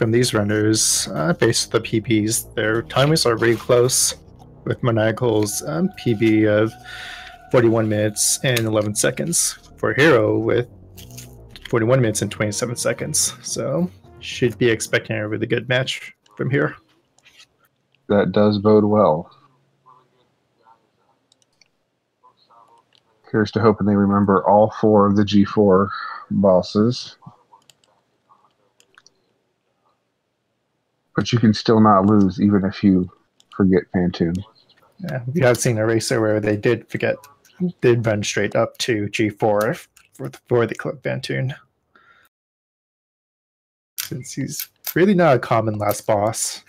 from these runners, based on the PBs, their timers are really close, with Maniacal's PB of 41 minutes and 11 seconds for Hero with 41 minutes and 27 seconds. So should be expecting a really good match from here. That does bode well. Here's to hoping they remember all 4 of the G4 bosses. But you can still not lose even if you forget Phantoon. Yeah, we have seen a racer where they did run straight up to G4 for the clip Phantoon. Since he's really not a common last boss.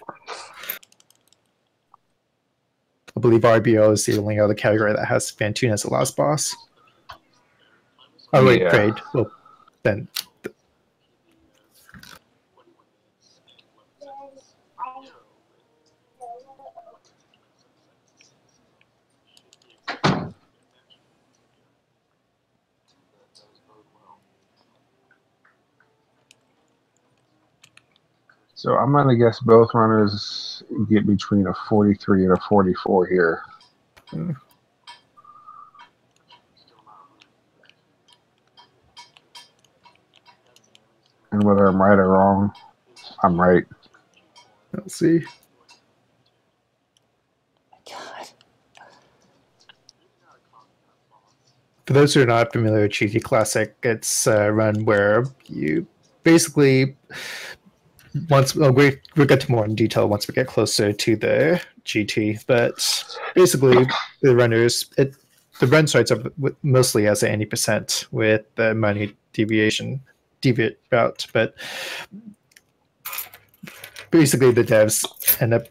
I believe RBO is the only other category that has Phantoon as the last boss. Oh wait, Trade. Well, then. So I'm going to guess both runners get between a 43 and a 44 here. Mm. And whether I'm right or wrong, I'm right. Let's see. God. For those who are not familiar with GT Classic, it's a run where you basically we'll get to more in detail once we get closer to the GT, but basically the run starts up mostly as an 80% with the money deviate route, but basically the devs end up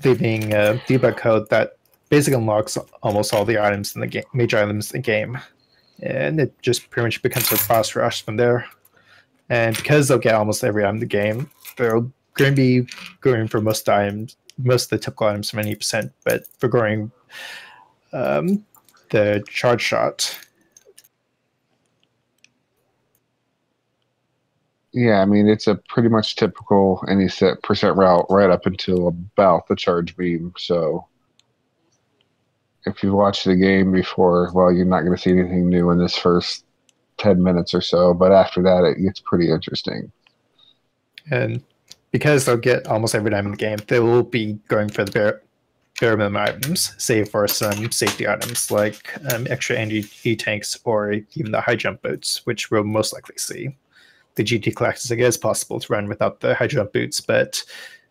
leaving a debug code that basically unlocks almost all the items in the game, major items in the game, and it just pretty much becomes a boss rush from there. And because they'll get almost every item in the game, they're going to be going for most of the typical items from 80%, but for going the charge shot. Yeah, I mean, it's a pretty much typical any set percent route right up until about the charge beam. So if you watch the game before, well, you're not going to see anything new in this first 10 minutes or so, but after that, it gets pretty interesting. And because they'll get almost every time in the game, they will be going for the bare minimum items, save for some safety items like extra anti-tanks or even the high jump boots, which we'll most likely see. The GT Classic is possible to run without the high jump boots, but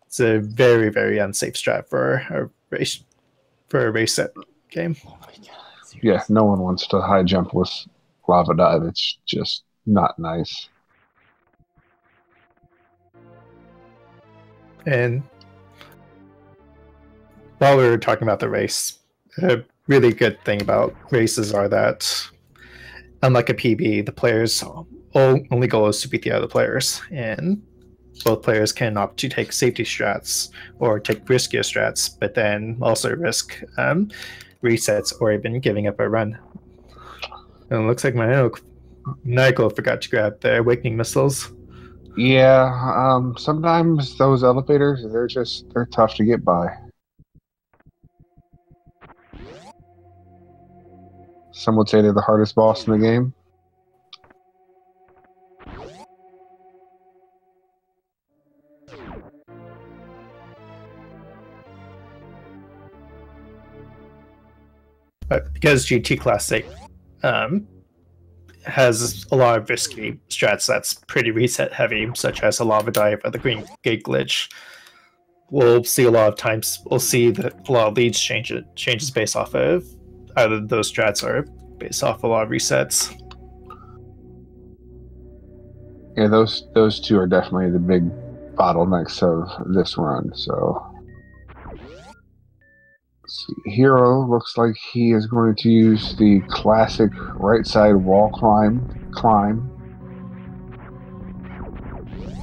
it's a very, very unsafe strat for a race set game. Oh my God. Yeah, no one wants to high jump with lava dive. It's just not nice. And while we were talking about the race, a really good thing about races are that, unlike a PB, the players' only goal is to beat the other players, and both players can opt to take safety strats or take riskier strats, but then also risk resets or even giving up a run. And it looks like Maniacal forgot to grab the Awakening Missiles. Yeah, sometimes those elevators, they're tough to get by. Some would say they're the hardest boss in the game. But because GT Classic has a lot of risky strats that's pretty reset heavy, such as a lava dive or the green gate glitch, we'll see a lot of times a lot of leads changes based off of either those strats or based off a lot of resets. Yeah, those two are definitely the big bottlenecks of this run. So let's see. Hero looks like he is going to use the classic right side wall climb.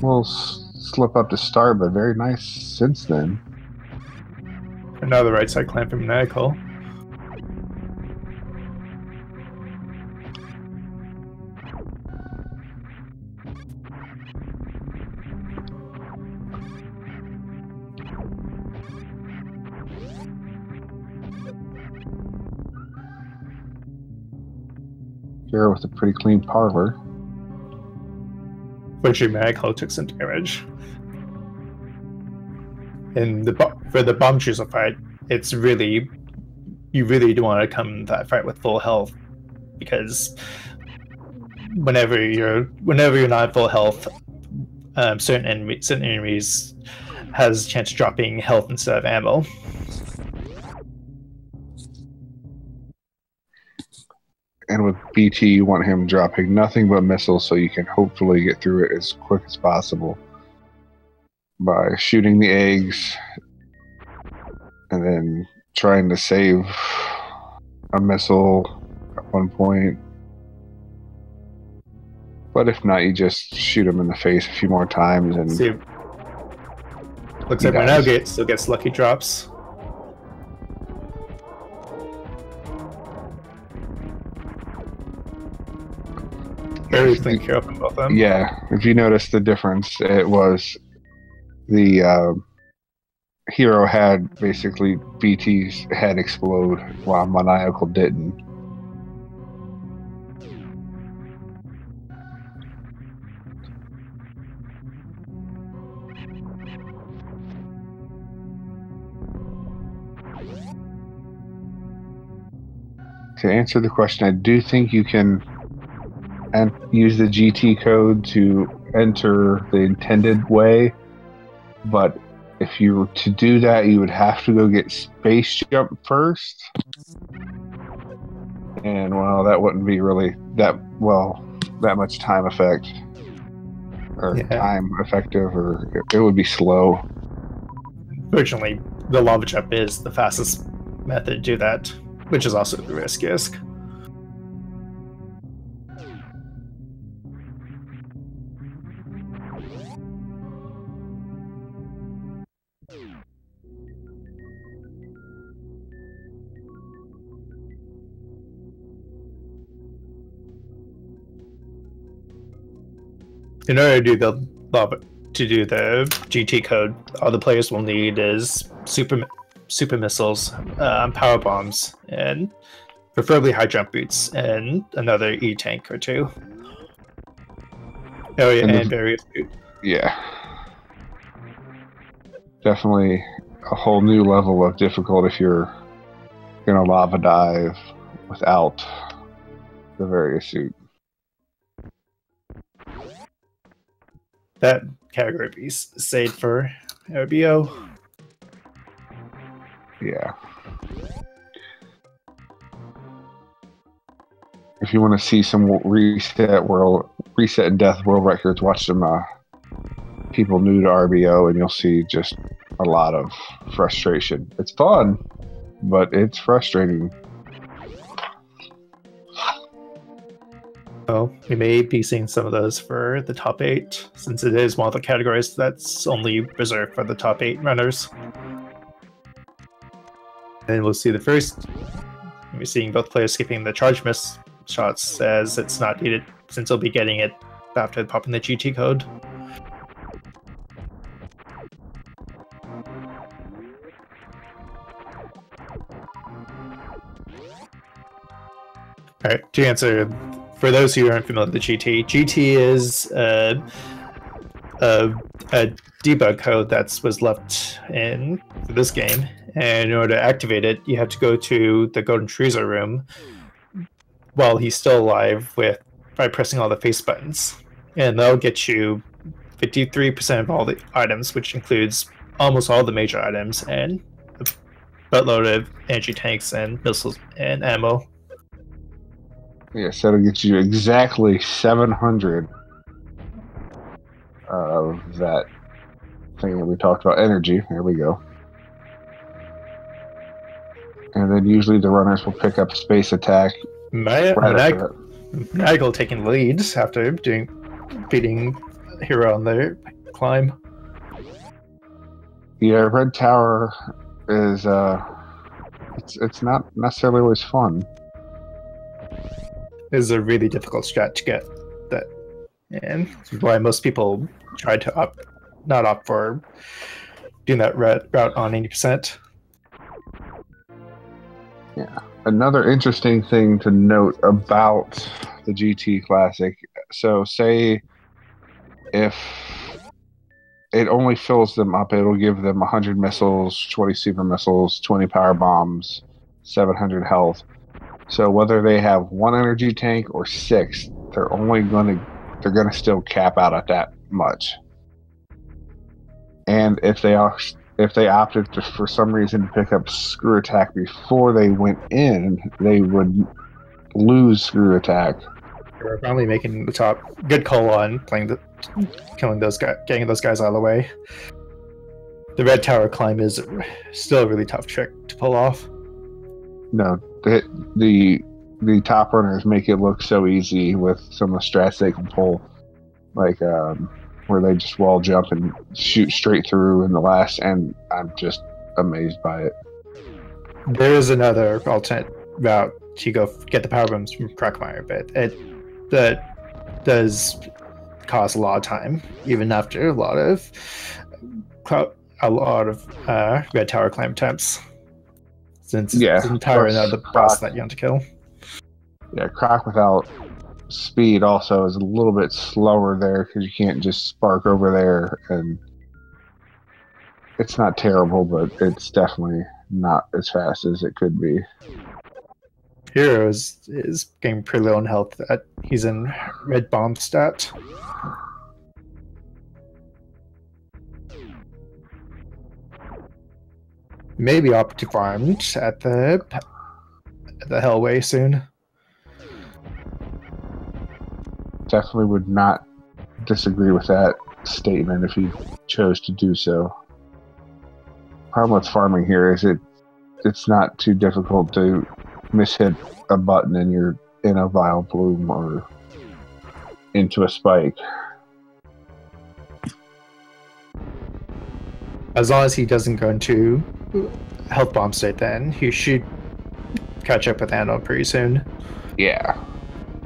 We'll slip up to start, but very nice since then. Another right side climb from Maniacal. hero with a pretty clean parlor. Fortunately, Maniacal took some damage. And for the bomb chooser fight, it's really, you really do want to come in that fight with full health, because whenever you're not full health, certain enemies has a chance of dropping health instead of ammo. And with BT, you want him dropping nothing but missiles so you can hopefully get through it as quick as possible by shooting the eggs and then trying to save a missile at one point. But if not, you just shoot him in the face a few more times. And see, looks like Maniacal still gets lucky drops. Very clean kill from both of them. Yeah, if you notice the difference, it was the hero had basically BT's head explode while Maniacal didn't. To answer the question, I do think you can and use the GT code to enter the intended way, but if you were to do that, you would have to go get Space Jump first, and well, that wouldn't be really that much time effect or time effective, or it would be slow. Fortunately, the lava jump is the fastest method to do that, which is also the riskiest. In order to do the GT code, all the players will need is super missiles, power bombs, and preferably high jump boots, and another E-tank or two. Oh yeah, and various boots. Yeah, definitely a whole new level of difficult if you're gonna lava dive without the various suit. That category be saved for RBO. Yeah. If you want to see some reset and death world records, watch some people new to RBO, and you'll see just a lot of frustration. It's fun, but it's frustrating. Well, we may be seeing some of those for the top 8, since it is one of the categories that's only reserved for the top 8 runners. And we'll see the first. We're seeing both players skipping the charge miss shots as it's not needed, since they'll be getting it after popping the GT code. Alright, to answer, for those who aren't familiar with the GT is a debug code that was left in for this game, and in order to activate it, you have to go to the Golden Treasure room while he's still alive by pressing all the face buttons, and that'll get you 53% of all the items, which includes almost all the major items and a buttload of energy tanks and missiles and ammo. Yeah, so it'll get you exactly 700 of that thing that we talked about, energy. There we go. And then usually the runners will pick up space attack. Maniacal taking the lead after beating Hero on their climb. Yeah, Red Tower is it's not necessarily always fun. Is a really difficult strat to get that, and this is why most people try to not opt for doing that route on 80%. Yeah, Another interesting thing to note about the GT Classic. So, say if it only fills them up, it'll give them 100 missiles, 20 super missiles, 20 power bombs, 700 health. So whether they have one energy tank or 6, they're gonna still cap out at that much. And if they opted to, for some reason, to pick up Screw Attack before they went in, they would lose Screw Attack. We're finally making the top. Good call on killing those guys, getting those guys out of the way. The red tower climb is still a really tough trick to pull off. No, the top runners make it look so easy with some of the strats they can pull, like where they just wall jump and shoot straight through in the last, and I'm just amazed by it. There is another alternate route to go get the power bombs from Crackmire, but that does cost a lot of time, even after a lot of red tower climb attempts, since it's entirely another boss that you have to kill. Yeah, Croc without speed also is a little bit slower there because you can't just spark over there, and it's not terrible, but it's definitely not as fast as it could be. Hero is getting pretty low in health. He's in red bomb stat. Maybe optic farmed at the Hellway soon. Definitely would not disagree with that statement if he chose to do so. Problem with farming here is it's not too difficult to mishit a button and you're in a vile bloom or into a spike. As long as he doesn't go into health bomb state, then he should catch up with Anno pretty soon. Yeah.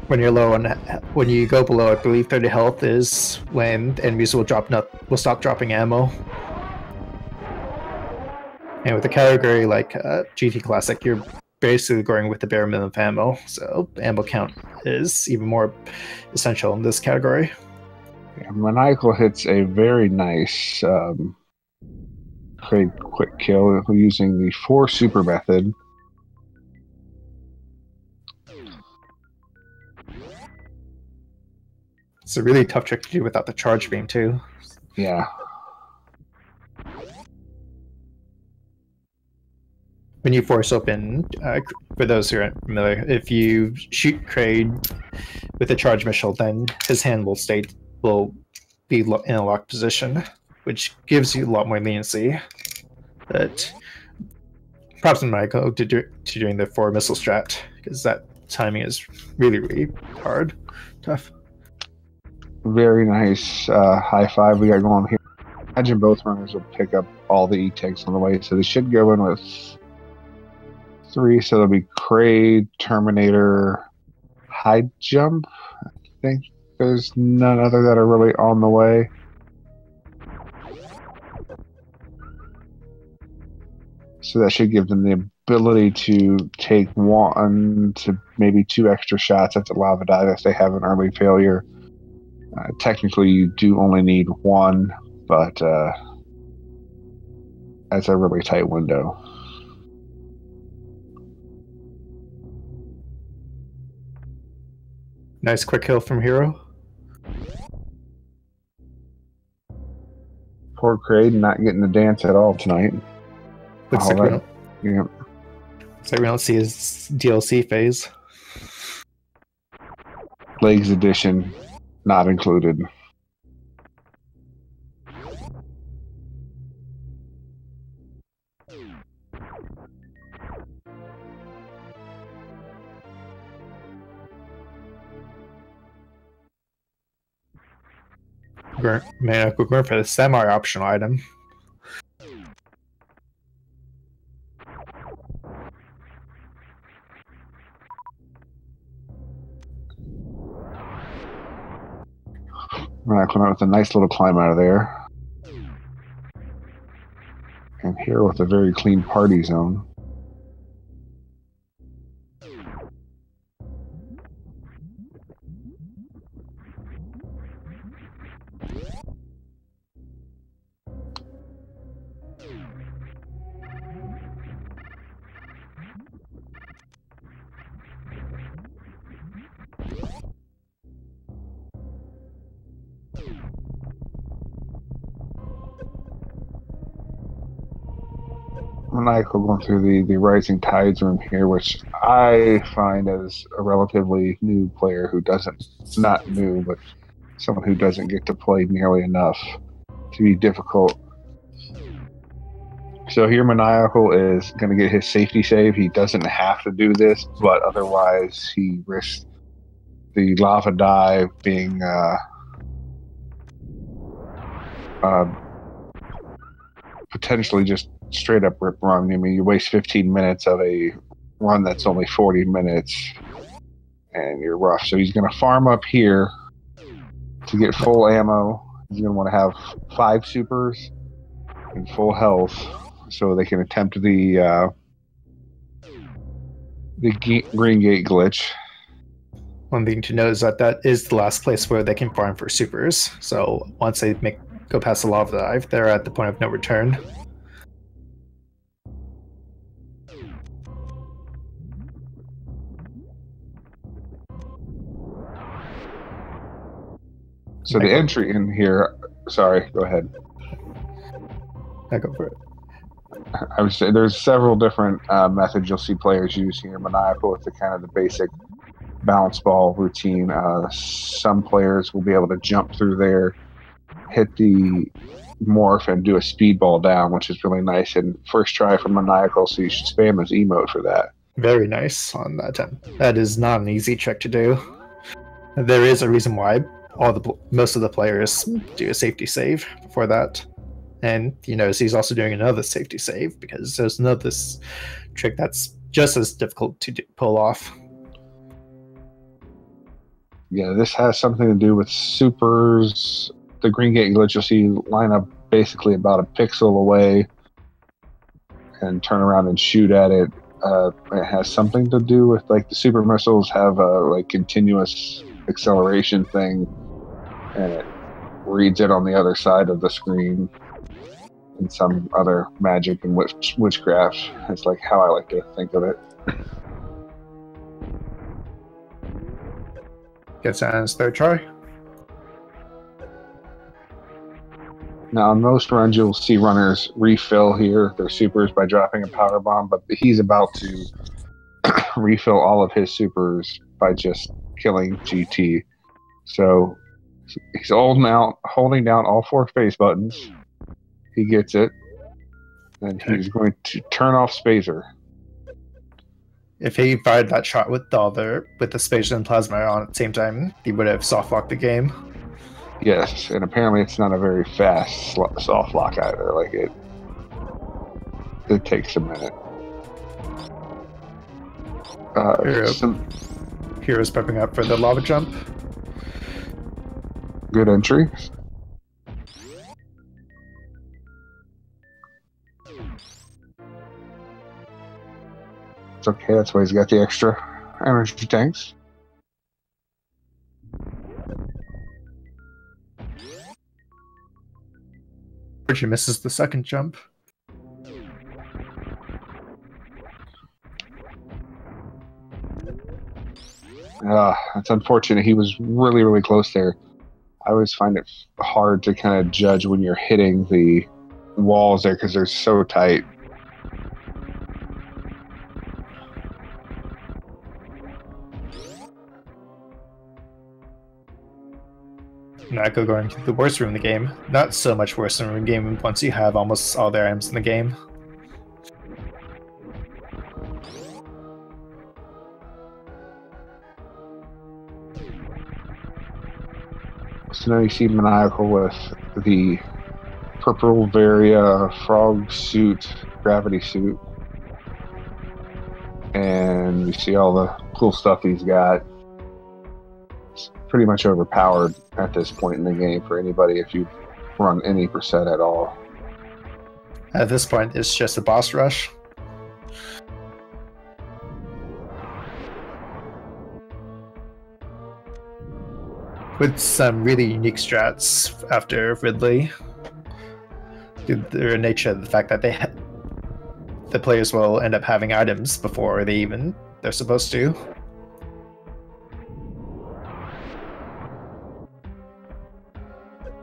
When you're low on, when you go below, I believe 30 health is when enemies will stop dropping ammo. And with a category like GT Classic, you're basically going with the bare minimum of ammo, so ammo count is even more essential in this category. Yeah, Maniacal hits a very nice quick kill using the 4 super method. It's a really tough trick to do without the charge beam too. Yeah. When you force open, for those who aren't familiar, if you shoot Kraid with a charge missile, then his hand will be in a locked position, which gives you a lot more leniency. But props to Michael to doing the 4 missile strat, because that timing is really, really hard, tough. Very nice high five we got going here. Imagine both runners will pick up all the E-Tanks on the way, so they should go in with 3, so there'll be Kraid, Terminator, High Jump. I think there's none other that are really on the way. So that should give them the ability to take 1 to maybe 2 extra shots at the lava dive if they have an early failure. Technically, you do only need 1, but that's a really tight window. Nice quick kill from Hero. Poor Kraid not getting the dance at all tonight. Looks like we don't see his DLC phase. Legs edition not included. Man, we're going for the semi-optional item. We're coming out with a nice little climb out of there. And here with a very clean party zone. Maniacal going through the Rising Tides room here, which I find as a relatively new player who doesn't, not new, but someone who doesn't get to play nearly enough to be difficult. So here Maniacal is going to get his safety save. He doesn't have to do this, but otherwise he risks the lava dive being potentially just straight up rip run. I mean, you waste 15 minutes of a run that's only 40 minutes, and you're rough. So he's going to farm up here to get full ammo. He's going to want to have 5 supers and full health, so they can attempt the green gate glitch. One thing to note is that that is the last place where they can farm for supers. So once they go past the lava dive, they're at the point of no return. So the entry in here, sorry, go ahead. I go for it. I would say there's several different methods you'll see players use here. Maniacal with the kind of the basic bounce ball routine. Some players will be able to jump through there, hit the morph, and do a speedball down, which is really nice. And first try for Maniacal, so you should spam his emote for that. Very nice on that time. That is not an easy trick to do. There is a reason why most of the players do a safety save before that. And you notice he's also doing another safety save because there's another trick that's just as difficult to pull off. Yeah, this has something to do with supers. The green gate glitch, you'll see line up basically about a pixel away and turn around and shoot at it. It has something to do with, like, the super missiles have a like continuous acceleration thing, and it reads it on the other side of the screen. And some other magic and witchcraft. It's like how I like to think of it. Gets on his third try. Now, on most runs, you'll see runners refill here their supers by dropping a power bomb, but he's about to refill all of his supers by just killing GT. So he's holding down all 4 face buttons. He gets it, and he's going to turn off Spazer. If he fired that shot with the Spazer and Plasma on at the same time, he would have soft locked the game. Yes, and apparently it's not a very fast soft lock either. Like it takes a minute. Heroes prepping up for the lava jump. Good entry. It's okay, that's why he's got the extra energy tanks. Richard misses the second jump. That's unfortunate. He was really, really close there. I always find it hard to kind of judge when you're hitting the walls there because they're so tight. Nako going to the worst room in the game. Not so much worse in the game once you have almost all their items in the game. So now you see Maniacal with the purple Varia frog suit, gravity suit. And you see all the cool stuff he's got. It's pretty much overpowered at this point in the game for anybody if you run any percent at all. At this point, it's just a boss rush. With some really unique strats after Ridley. Their nature, the fact that the players will end up having items before they're supposed to.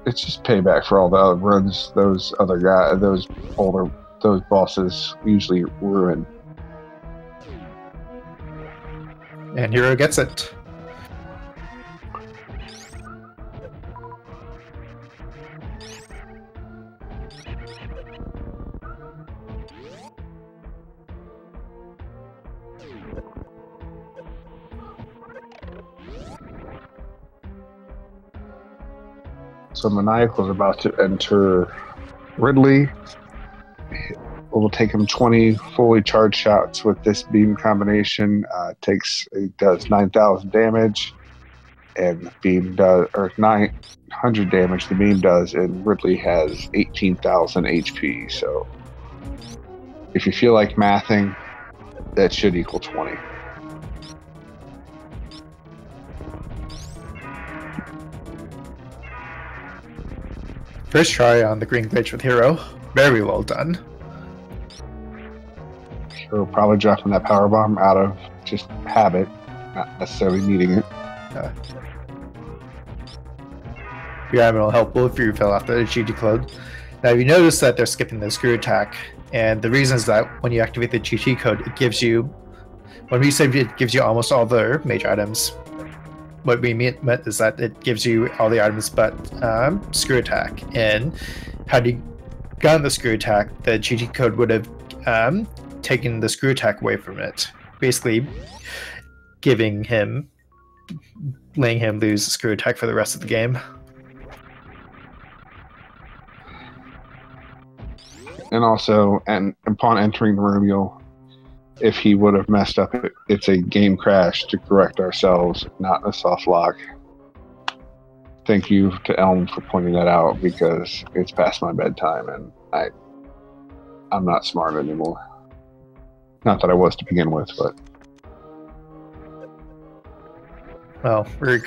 It's just payback for all the runs those older those bosses usually ruin. And Hero gets it. So Maniacal is about to enter Ridley. It will take him 20 fully charged shots with this beam combination. It does 9,000 damage, and the beam does, or 900 damage the beam does, and Ridley has 18,000 HP. So if you feel like mathing, that should equal 20. First try on the green glitch with Hero. Very well done. Hero probably dropping that power bomb out of just habit, not necessarily needing it. Yeah, it'll help if you fell off the GG code. Now you notice that they're skipping the screw attack, and the reason is that when you activate the GG code, it gives you, when we say it gives you almost all the major items, what we meant is that it gives you all the items but screw attack. And had you gotten the screw attack, the GG code would have taken the screw attack away from it, basically laying him lose the screw attack for the rest of the game. And also, and upon entering the room, if he would have messed up, it's a game crash to correct ourselves, not a soft lock. Thank you to Elm for pointing that out, because it's past my bedtime and I'm not smart anymore. Not that I was to begin with, but well, we're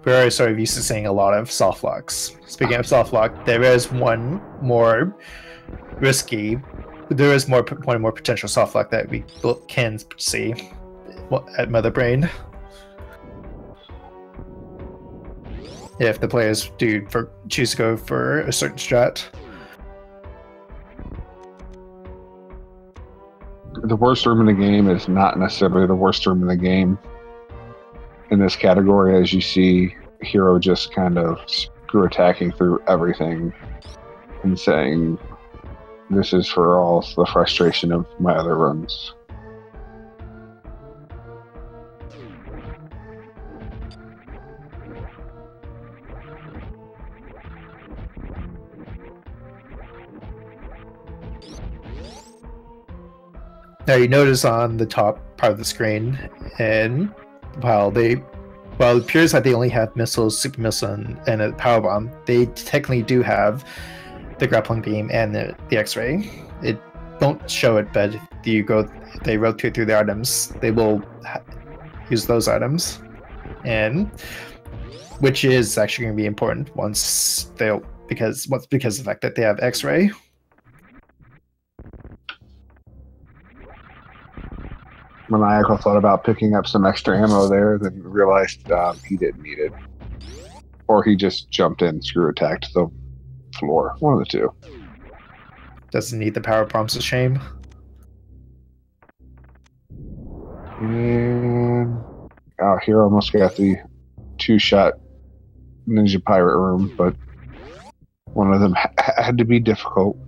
very sort of used to seeing a lot of soft locks. Speaking of soft lock, there is one more risky. There is one more potential soft lock that we can see at Mother Brain. If the players do choose to go for a certain strat. The worst room in the game is not necessarily the worst room in the game in this category, as you see Hero just kind of screw attacking through everything and saying, this is for all the frustration of my other runs. Now you notice on the top part of the screen, and while it appears that they only have missiles, super missile, and a power bomb, they technically do have the grappling beam and the X-ray. It won't show it, but if they rotate through the items, they will use those items, and which is actually going to be important because of the fact that they have X-ray. Maniacal thought about picking up some extra ammo there, then realized he didn't need it, or he just jumped in, screw attacked the floor. One of the two. Doesn't need the power bombs, a shame. And Hero almost got the 2-shot ninja pirate room, but one of them had to be difficult.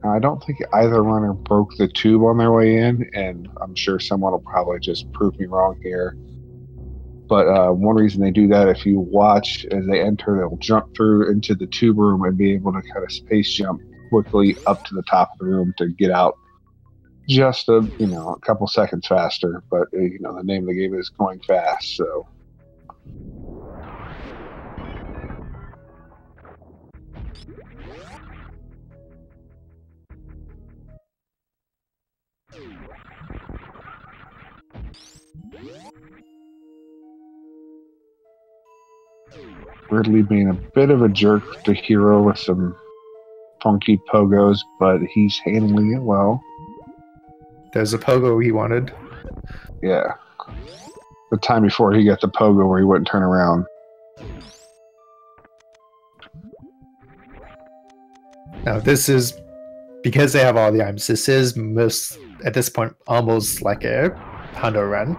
I don't think either runner broke the tube on their way in, and I'm sure someone will probably just prove me wrong here. But one reason they do that, if you watch as they enter, they'll jump through into the tube room and be able to kind of space jump quickly up to the top of the room to get out just a couple seconds faster. But the name of the game is going fast, so. Ridley being a bit of a jerk to Hero with some funky pogos, but he's handling it well. there's a pogo he wanted. Yeah. The time before he got the pogo where he wouldn't turn around. Now this is, because they have all the items, this is most, at this point, almost like a Hundo run,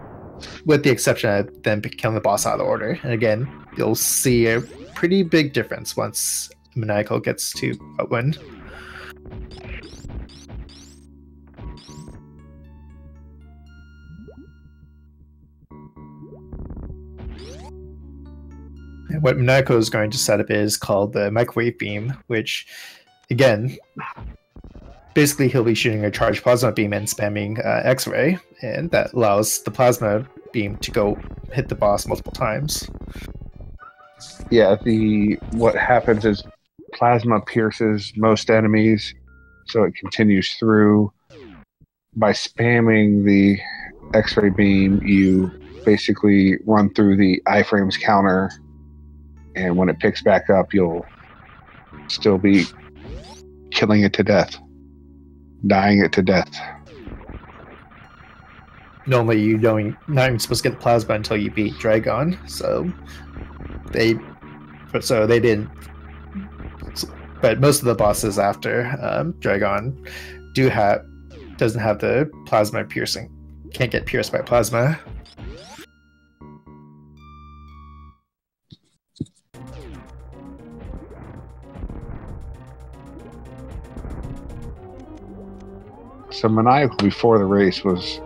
with the exception of them killing the boss out of order. And again, you'll see a pretty big difference once Maniacal gets to a win. And what Maniacal is going to set up is called the Microwave Beam, which, again, basically he'll be shooting a charged plasma beam and spamming X-ray, and that allows the plasma beam to go hit the boss multiple times. Yeah, what happens is plasma pierces most enemies, so it continues through. By spamming the X-ray beam, you basically run through the iframes counter, and when it picks back up, you'll still be killing it to death, dying it to death. Normally, you don't, not even supposed to get the plasma until you beat Dragon, so they didn't. But most of the bosses after Dragon doesn't have the plasma piercing, can't get pierced by plasma. So Maniacal before the race was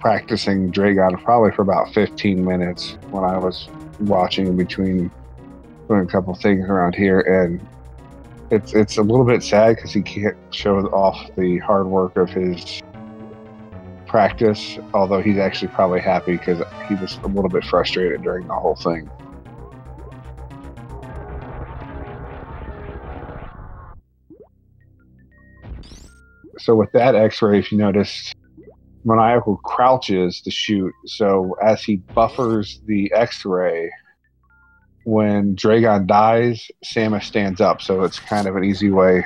practicing Dragon probably for about 15 minutes when I was watching in between doing a couple things around here, and it's a little bit sad because he can't show off the hard work of his practice, although he's actually probably happy because he was a little bit frustrated during the whole thing. So with that X-ray, if you notice, Maniacal crouches to shoot, so as he buffers the X-ray, when Dragon dies, Samus stands up, so it's kind of an easy way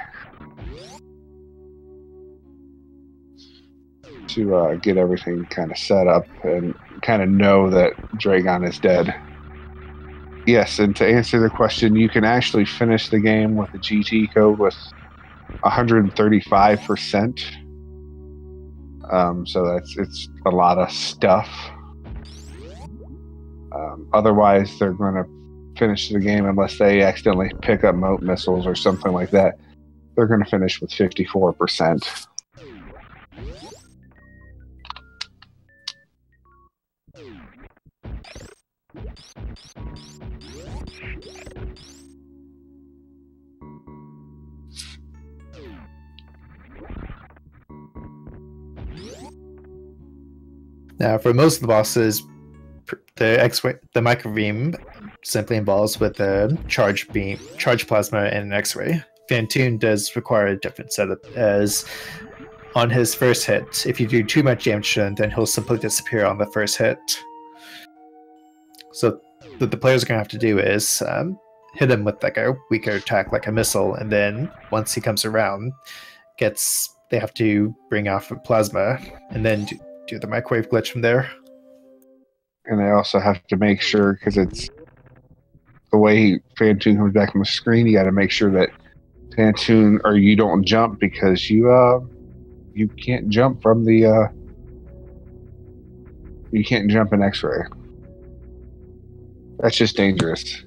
to get everything kind of set up and kind of know that Dragon is dead. Yes, and to answer the question, you can actually finish the game with a GT code with 135%. So it's a lot of stuff. Otherwise, they're going to finish the game unless they accidentally pick up moat missiles or something like that. They're going to finish with 54%. Now, for most of the bosses, the micro beam simply involves with a charge plasma, and an X-ray. Phantoon does require a different setup, as on his first hit, if you do too much damage to him, then he'll simply disappear on the first hit. So what the players are going to have to do is hit him with like a weaker attack, like a missile, and then once he comes around, they have to bring off a plasma, and then do the microwave glitch from there. And they also have to make sure, because it's the way Phantoon comes back on the screen, you got to make sure that Phantoon, or you don't jump, because you can't jump from the you can't jump in X-ray. That's just dangerous.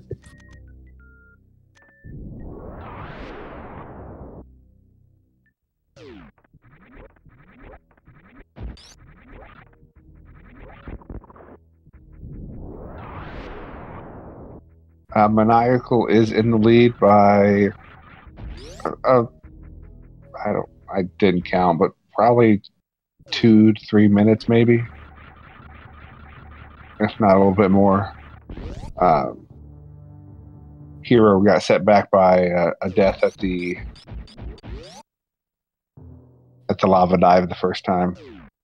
Maniacal is in the lead by I didn't count, but probably 2 to 3 minutes, maybe, if not a little bit more. Hero got set back by a death at the lava dive the first time.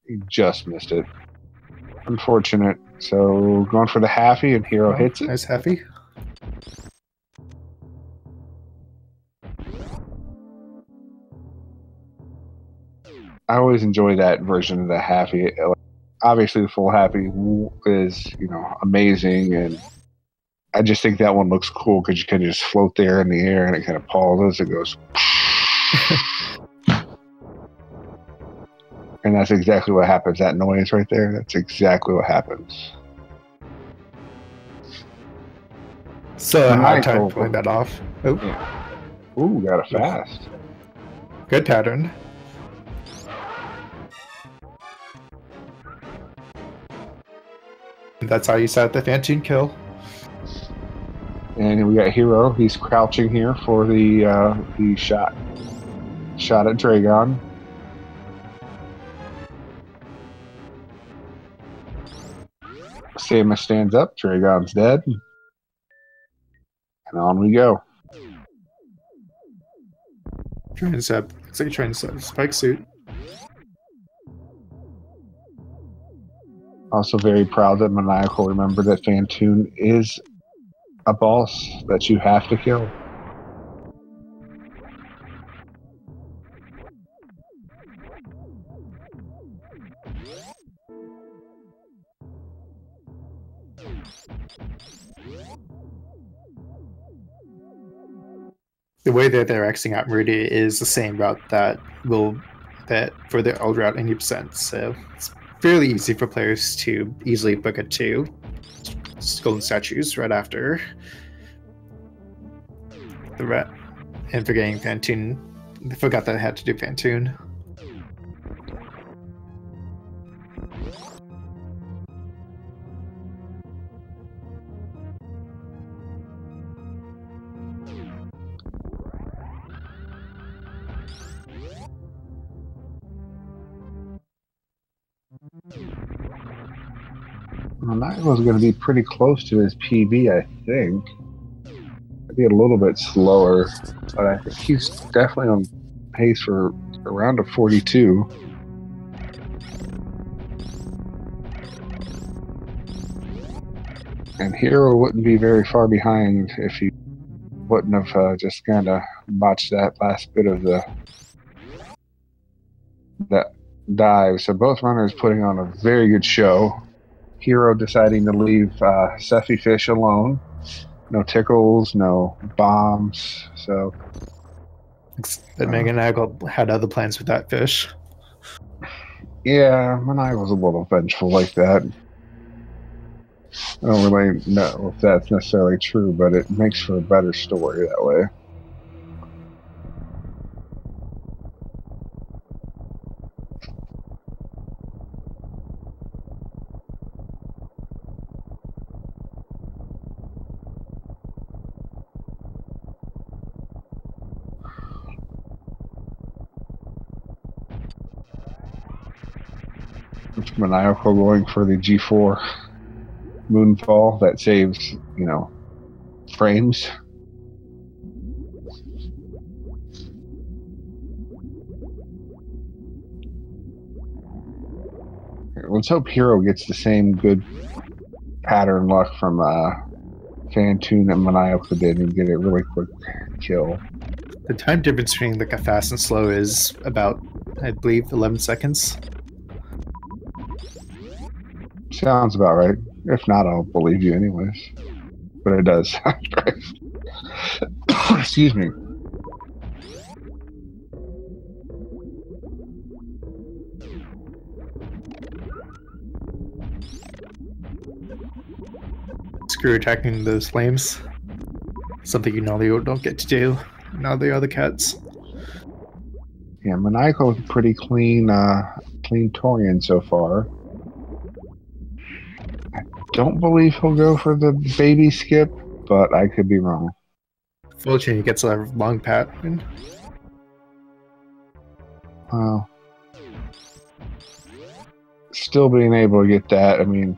He just missed it. Unfortunate. So going for the halfie, and Hero hits it. Nice halfie. I always enjoy that version of the happy. Like, obviously, the full happy is amazing, and I just think that one looks cool because you can just float there in the air and it kind of pauses. It goes, and that's exactly what happens. That noise right there. That's exactly what happens. So a hard time pulling that off. Oh, yeah. Ooh, got it fast. Good pattern. That's how you set the Phantoon kill. And we got Hero. He's crouching here for the shot at Dragon. Samus stands up. Dragon's dead. And on we go. Trying to set. Looks like you're trying to set a spike suit. Also very proud that Maniacal remembered that Phantoon is a boss that you have to kill. The way that they're Xing out Meridia is the same route that for the old route 80%. So it's fairly easy for players to easily book it to golden statues right after the ret. And forgetting Phantoon, I forgot that I had to do Phantoon. Maniacal's going to be pretty close to his PB, I think. Maybe a little bit slower, but I think he's definitely on pace for around a 42. And Hero wouldn't be very far behind if he wouldn't have just kind of botched that last bit of that dive. So both runners putting on a very good show. Hero deciding to leave Seffy Fish alone. No tickles, no bombs. So But Maniacal had other plans with that fish. Yeah, Maniacal's a little vengeful like that. I don't really know if that's necessarily true, but it makes for a better story that way. Maniacal going for the G4 moonfall that saves, frames. Let's hope Hero gets the same good pattern luck from Phantoon that Maniacal did and get a really quick kill. The time difference between like a fast and slow is about, I believe, 11 seconds. Sounds about right. If not, I'll believe you anyways. But it does sound right. Excuse me. Screw attacking those flames. Something you normally don't get to do. Now the other cats. Yeah, Maniacal is pretty clean Torian so far. I don't believe he'll go for the baby skip, but I could be wrong. Fortunately, he gets a long pattern. Well, still being able to get that, I mean,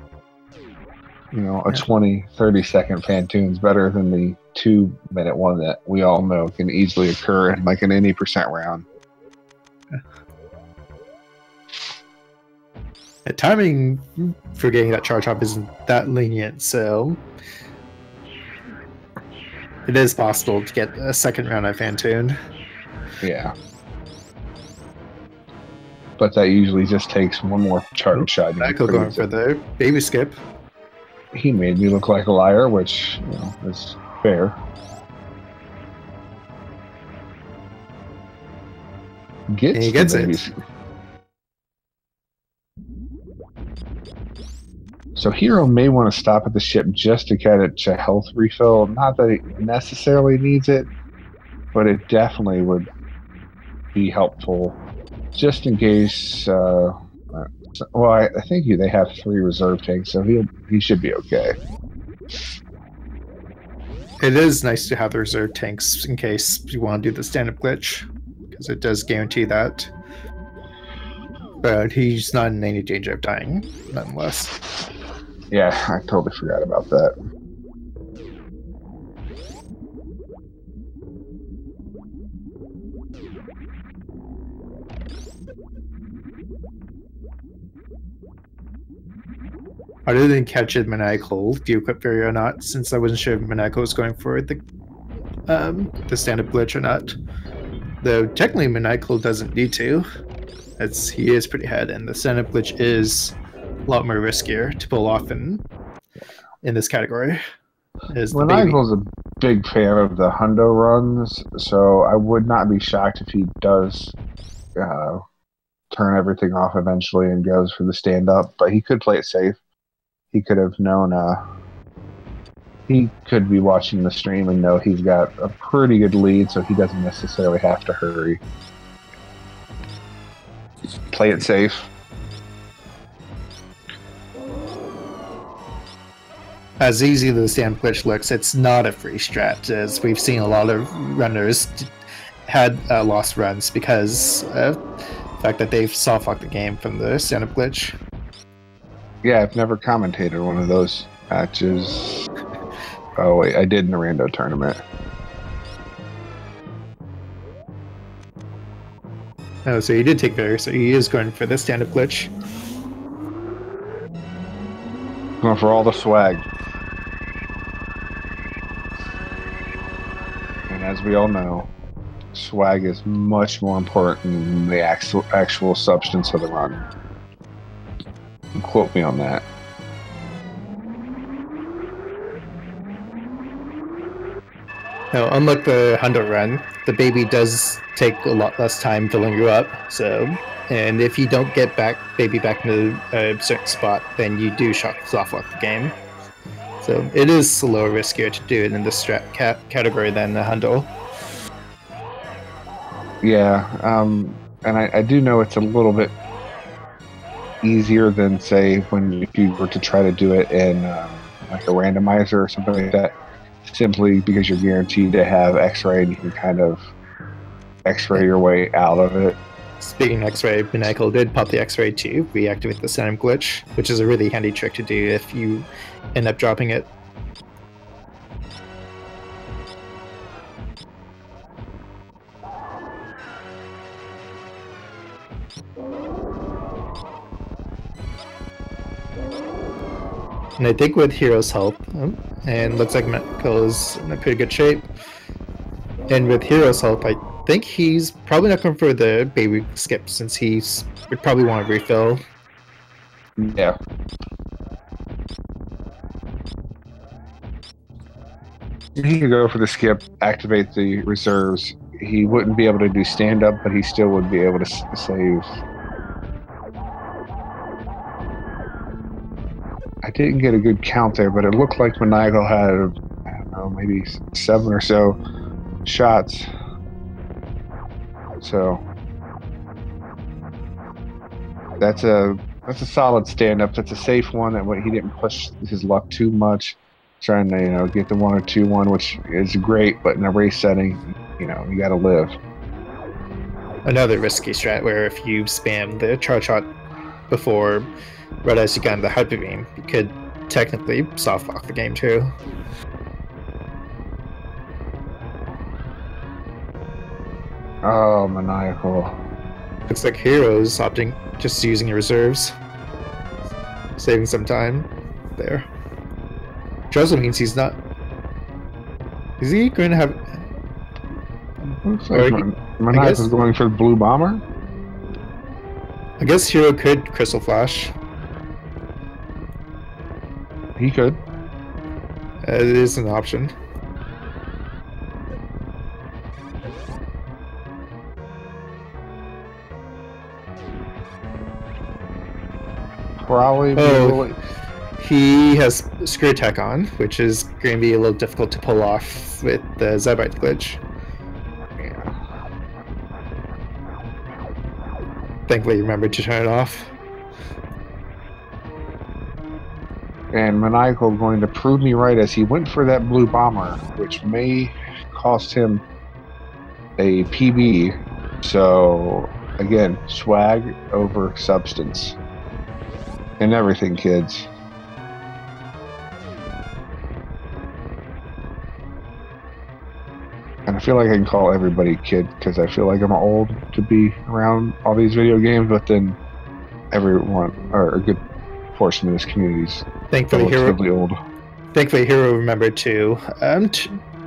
a 20, 30-second Phantoon's better than the 2-minute one that we all know can easily occur in like an 80% round. The timing for getting that charge up isn't that lenient, so it is possible to get a second round of Phantoon. Yeah. but that usually just takes one more charge shot. And he Maniacal going proves for it. the baby skip. He made me look like a liar, which is fair. He gets the baby it. So Hero may want to stop at the ship just to catch a health refill. Not that he necessarily needs it, but it definitely would be helpful just in case. Well, I think they have 3 reserve tanks, so he should be okay. It is nice to have the reserve tanks in case you want to do the stand-up glitch, because it does guarantee that. But he's not in any danger of dying, nonetheless. Yeah, I totally forgot about that. I didn't catch it Maniacal, do you equip Fury or not, since I wasn't sure if Maniacal was going for the stand-up glitch or not. Though technically Maniacal doesn't need to, as he is pretty ahead, and the stand-up glitch is a lot more riskier to pull off in this category. Maniacal's a big fan of the hundo runs, so I would not be shocked if he does turn everything off eventually and goes for the stand-up, but he could play it safe. He could have known, he could be watching the stream and know he's got a pretty good lead, so he doesn't necessarily have to hurry. Play it safe. As easy as the stand glitch looks, it's not a free strat, as we've seen a lot of runners had lost runs because of the fact that they've soft-locked the game from the stand-up glitch. Yeah, I've never commentated one of those matches. Oh wait, I did in the rando tournament. Oh, so he did take Fury, so he is going for the stand-up glitch. Going for all the swag. And as we all know, swag is much more important than the actual substance of the run. Quote me on that. Now, unlike the hundo run, the baby does take a lot less time filling you up. So, and if you don't get baby back into a certain spot, then you do soft lock the game. So it is a little riskier to do it in this strat category than the hundo. Yeah, and I do know it's a little bit easier than, say, if you were to try to do it in like a randomizer or something like that, simply because you're guaranteed to have X-ray and you can kind of X-ray your way out of it. Speaking of X-ray, Maniacal did pop the X-ray to reactivate the stand glitch, which is a really handy trick to do if you end up dropping it. And I think with Hero's help, and looks like Maniacal is in a pretty good shape. And with Hero's help, I think he's probably not going for the baby skip, since would probably want to refill. Yeah. He could go for the skip, activate the reserves. He wouldn't be able to do stand-up, but he still would be able to save. I didn't get a good count there, but it looked like Maniacal had, I don't know, maybe 7 or so shots. So that's a solid stand-up. That's a safe one. That he didn't push his luck too much, trying to get the 1 or 2-1, which is great. But in a race setting, you got to live. Another risky strat where if you spam the charge shot before right as you got into the hyper beam, you could technically soft lock the game too. Oh, Maniacal. Looks like Hero's opting just using your reserves, saving some time there. Which also means he's not. Is he going to have? Looks like Maniacal's going for the blue bomber. I guess Hero could Crystal Flash. He could. It is an option. Probably be Oh. really. He has Screw Attack on, which is going to be a little difficult to pull off with the Zebite glitch. Yeah. Thankfully, you remembered to turn it off. And Maniacal going to prove me right as he went for that blue bomber, which may cost him a PB. So, again, swag over substance. And everything, kids. And I feel like I can call everybody kid because I feel like I'm old to be around all these video games, but then everyone, or a good portion of this community's Thankfully, relatively old. Hero remembered to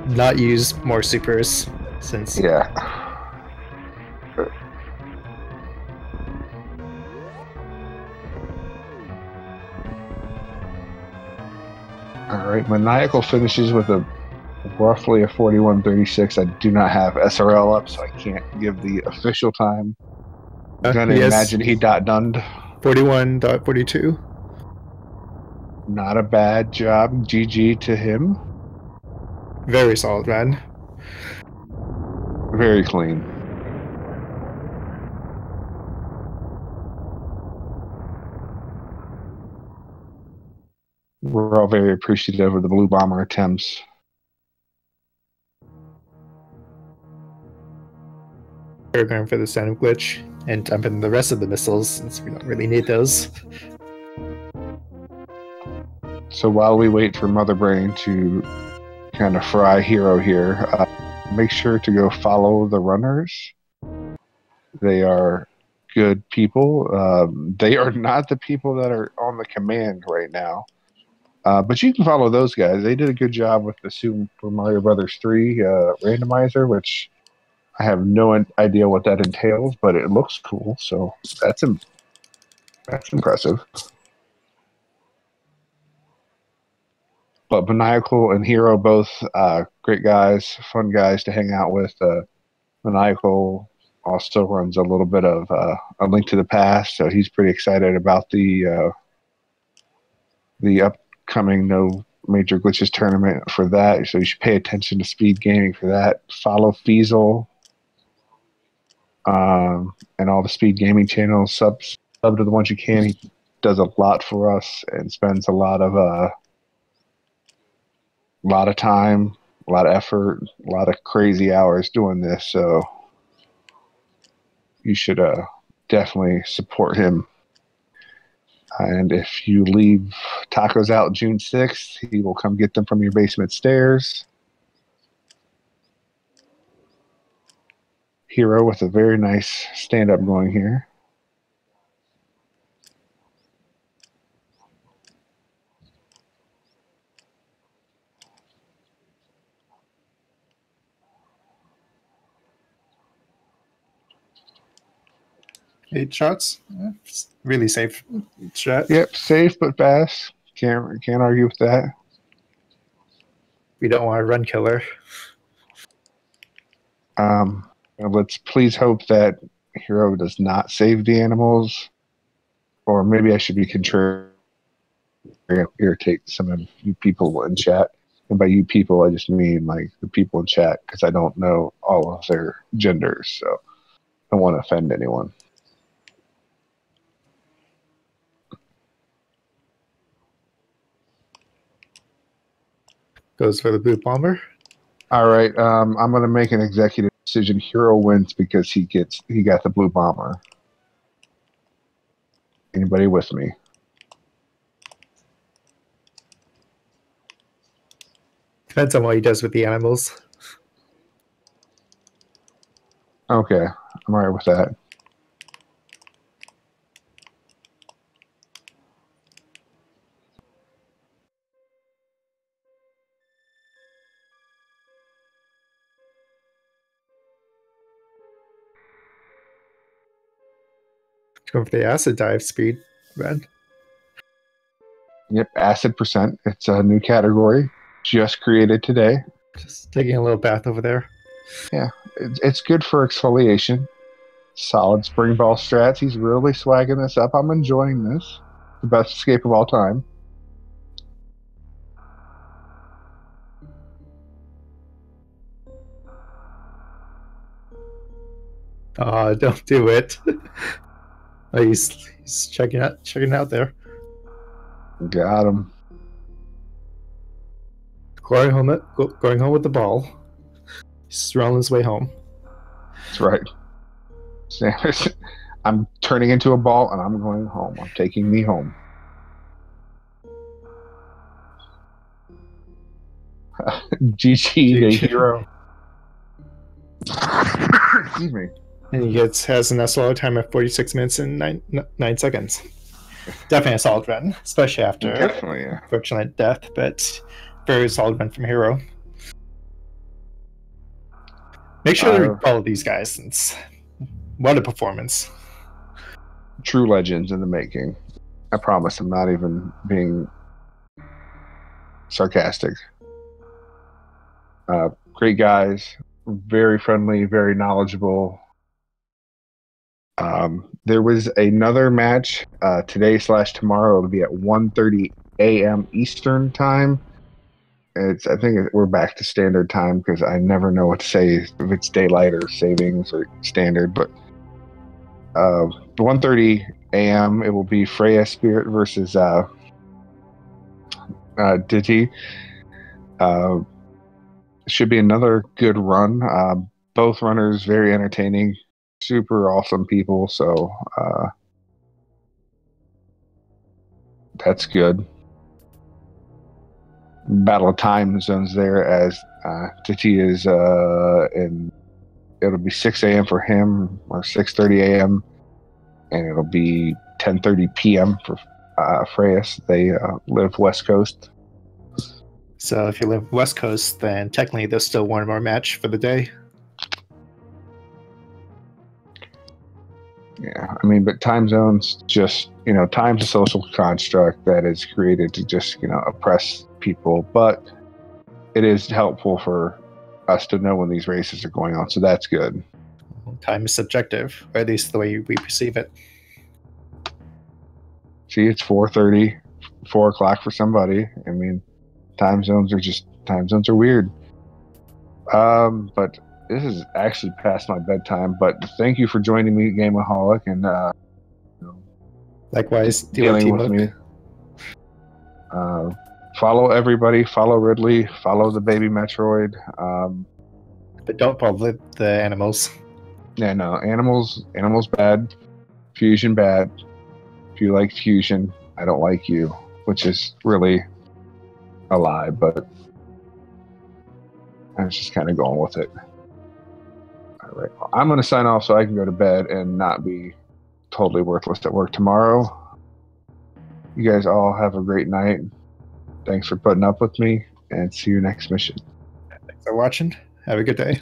not use more supers since. Yeah. All right, Maniacal finishes with a roughly a 41.36. I do not have SRL up, so I can't give the official time. I'm gonna imagine he done 41.42. Not a bad job. GG to him. Very solid, man. Very clean. We're all very appreciative of the blue bomber attempts. We're going for the sound glitch and dumping the rest of the missiles since we don't really need those. So while we wait for Mother Brain to kind of fry Hero here, make sure to go follow the runners. They are good people. They are not the people that are on the command right now. But you can follow those guys. They did a good job with the Super Mario Brothers 3 randomizer, which I have no idea what that entails, but it looks cool. So that's impressive. But Maniacal and Hero, both great guys, fun guys to hang out with. Maniacal also runs a little bit of A Link to the Past, so he's pretty excited about the upcoming No Major Glitches tournament for that. So you should pay attention to Speed Gaming for that. Follow Feasel and all the Speed Gaming channels. Sub to the ones you can. He does a lot for us and spends a lot of time, a lot of effort, a lot of crazy hours doing this. So you should definitely support him. And if you leave tacos out June 6th, he will come get them from your basement stairs. Hero with a very nice stand-up going here. Eight shots. Really safe shot. Yep, safe but fast. Can't argue with that. We don't want to run killer. Let's please hope that Hero does not save the animals, or maybe I should be contrary, irritate some of you people in chat. And by you people, I just mean like the people in chat because I don't know all of their genders, so I don't want to offend anyone. Goes for the boot bomber. All right, I'm going to make an executive decision. Hero wins because he got the blue bomber. Anybody with me? Depends on what he does with the animals. Okay, I'm all right with that. Going for the acid dive speed, Red. Yep, acid percent. It's a new category just created today. Just taking a little bath over there. Yeah, it's good for exfoliation. Solid spring ball strats. He's really swagging this up. I'm enjoying this. The best escape of all time. Don't do it. Oh, he's checking out there. Got him. Going home with the ball. He's rolling his way home. That's right. I'm turning into a ball and I'm going home. I'm taking me home. GG, the hero. Excuse me. And he has an SLO time of 46 minutes and 9 seconds. Definitely a solid run, especially after unfortunate death, but very solid run from Hero. Make sure to follow these guys, since what a performance. True legends in the making. I promise I'm not even being sarcastic. Great guys, very friendly, very knowledgeable. There was another match today/tomorrow. It'll be at 1:30 a.m. Eastern time. I think we're back to standard time because I never know what to say if it's daylight or savings or standard. But 1:30 a.m. it will be Freya Spirit versus Digi. Should be another good run. Both runners very entertaining, super awesome people. So that's good. Battle of time zones there as Titi is in. It'll be 6 a.m. for him or 6:30 a.m. and it'll be 10:30 p.m. for Freyas. They live West Coast. So if you live West Coast, then technically there's still one more match for the day. Yeah, I mean, but time zones just, time's a social construct that is created to just, oppress people. But it is helpful for us to know when these races are going on. So that's good. Time is subjective, or at least the way we perceive it. See, it's 4:30, 4 o'clock for somebody. I mean, time zones are weird. But this is actually past my bedtime. But thank you for joining me, Gameaholic, and likewise dealing with me. Follow everybody. Follow Ridley. Follow the baby Metroid. But don't follow the animals. Yeah, no, animals bad. Fusion bad. If you like Fusion, I don't like you, which is really a lie, but I was just kind of going with it. All right, well, I'm going to sign off so I can go to bed and not be totally worthless at work tomorrow. You guys all have a great night. Thanks for putting up with me, and see you next mission. Thanks for watching. Have a good day.